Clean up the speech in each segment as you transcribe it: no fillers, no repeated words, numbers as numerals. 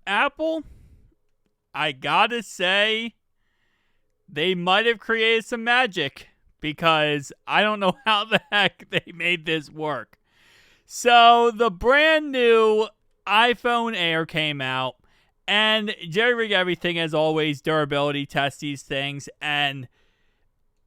Apple, I gotta say, they might have created some magic because I don't know how the heck they made this work. So the brand new iPhone Air came out, and Jerry Rig Everything, as always, durability tests these things, and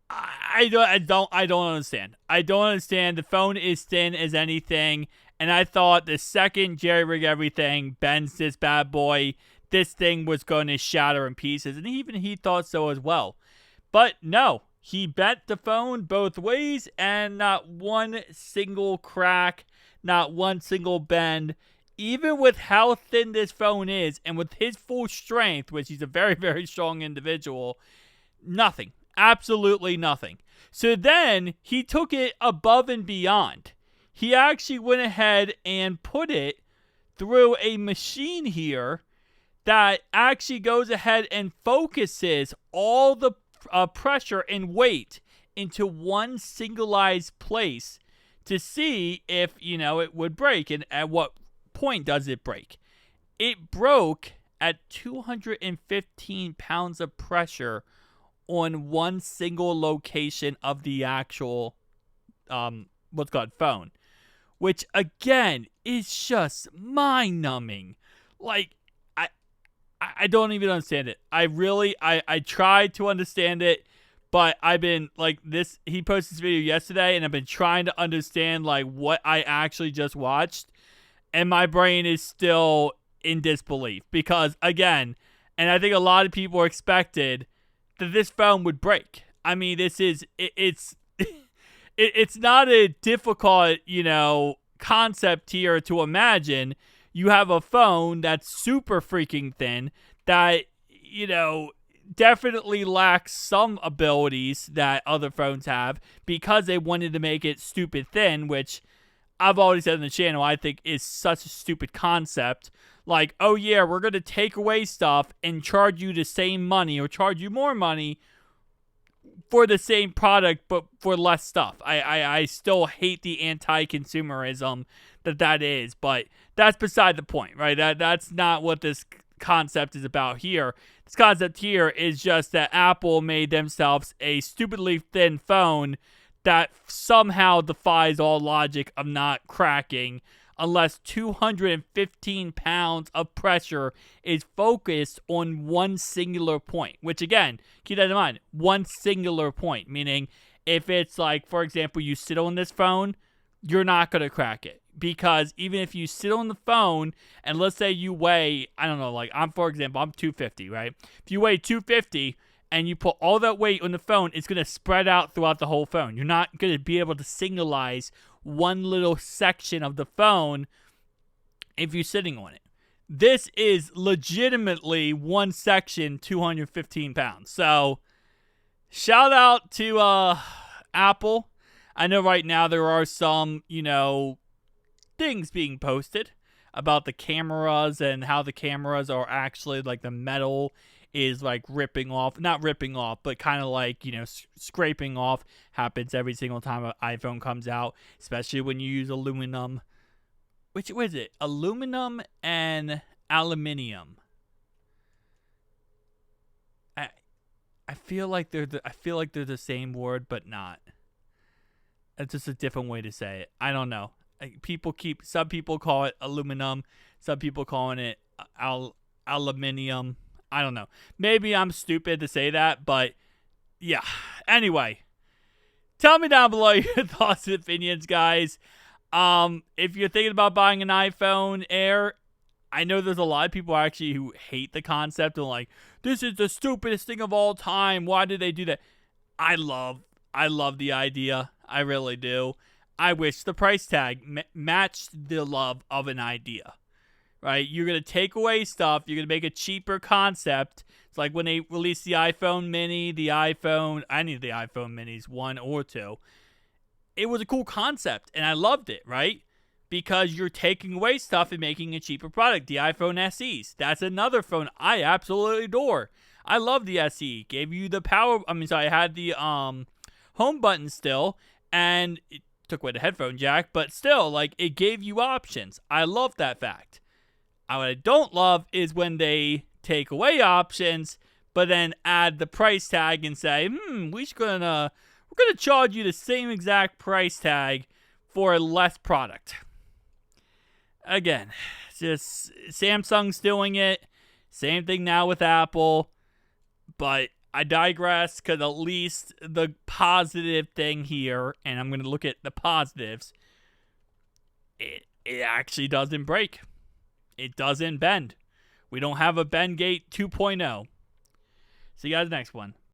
I don't understand. I don't understand. The phone is thin as anything, and I thought the second Jerry Rig Everything bends this bad boy, this thing was going to shatter in pieces, and even he thought so as well. But no, he bent the phone both ways, and not one single crack, not one single bend. Even with how thin this phone is, and with his full strength, which he's a very, very strong individual, nothing. Absolutely nothing. So then he took it above and beyond. He actually went ahead and put it through a machine here that actually goes ahead and focuses all the pressure and weight into one singularized place to see if, it would break, and at what point does it break. It broke at 215 pounds of pressure on one single location of the actual what's called phone, which again is just mind-numbing. Like, I don't even understand it. I tried to understand it, but I've been like this. He posted this video yesterday, and I've been trying to understand like what I actually just watched, and my brain is still in disbelief because, again, and I think a lot of people expected that this phone would break. I mean, it's not a difficult, concept here to imagine. You have a phone that's super freaking thin that, definitely lacks some abilities that other phones have because they wanted to make it stupid thin, which I've already said on the channel I think is such a stupid concept. Like, oh yeah, we're going to take away stuff and charge you the same money or charge you more money for the same product but for less stuff. I still hate the anti-consumerism that is, but that's beside the point, right? That's not what this concept is about here. This concept here is just that Apple made themselves a stupidly thin phone that somehow defies all logic of not cracking unless 215 pounds of pressure is focused on one singular point. Which, again, keep that in mind, one singular point. Meaning, if it's like, for example, you sit on this phone, you're not going to crack it. Because even if you sit on the phone, and let's say you weigh, I don't know, like, for example, I'm 250, right? If you weigh 250, and you put all that weight on the phone, it's going to spread out throughout the whole phone. You're not going to be able to singularize one little section of the phone if you're sitting on it. This is legitimately one section, 215 pounds. So, shout out to Apple. I know right now there are some, things being posted about the cameras and how the cameras are actually like the metal is like not ripping off, but kind of like, scraping off. Happens every single time an iPhone comes out, especially when you use aluminum. What is it? Aluminum and aluminium. I feel like they're the same word, but not. It's just a different way to say it. I don't know. Some people call it aluminum, some people calling it aluminium. I don't know. Maybe I'm stupid to say that, but yeah. Anyway, tell me down below your thoughts and opinions, guys. If you're thinking about buying an iPhone Air, I know there's a lot of people actually who hate the concept and like, this is the stupidest thing of all time. Why did they do that? I love the idea. I really do. I wish the price tag matched the love of an idea. Right? You're going to take away stuff. You're going to make a cheaper concept. It's like when they released the iPhone mini, any of the iPhone minis, 1 or 2. It was a cool concept, and I loved it, right? Because you're taking away stuff and making a cheaper product. The iPhone SEs, that's another phone I absolutely adore. I love the SE. Gave you the power. I had the home button still, and it took away the headphone jack, but still, like, it gave you options. I love that fact. What I don't love is when they take away options, but then add the price tag and say, we're gonna charge you the same exact price tag for less product. Again, just Samsung's doing it. Same thing now with Apple. But I digress, because at least the positive thing here, and I'm going to look at the positives, it actually doesn't break. It doesn't bend. We don't have a bend gate 2.0. See you guys next one.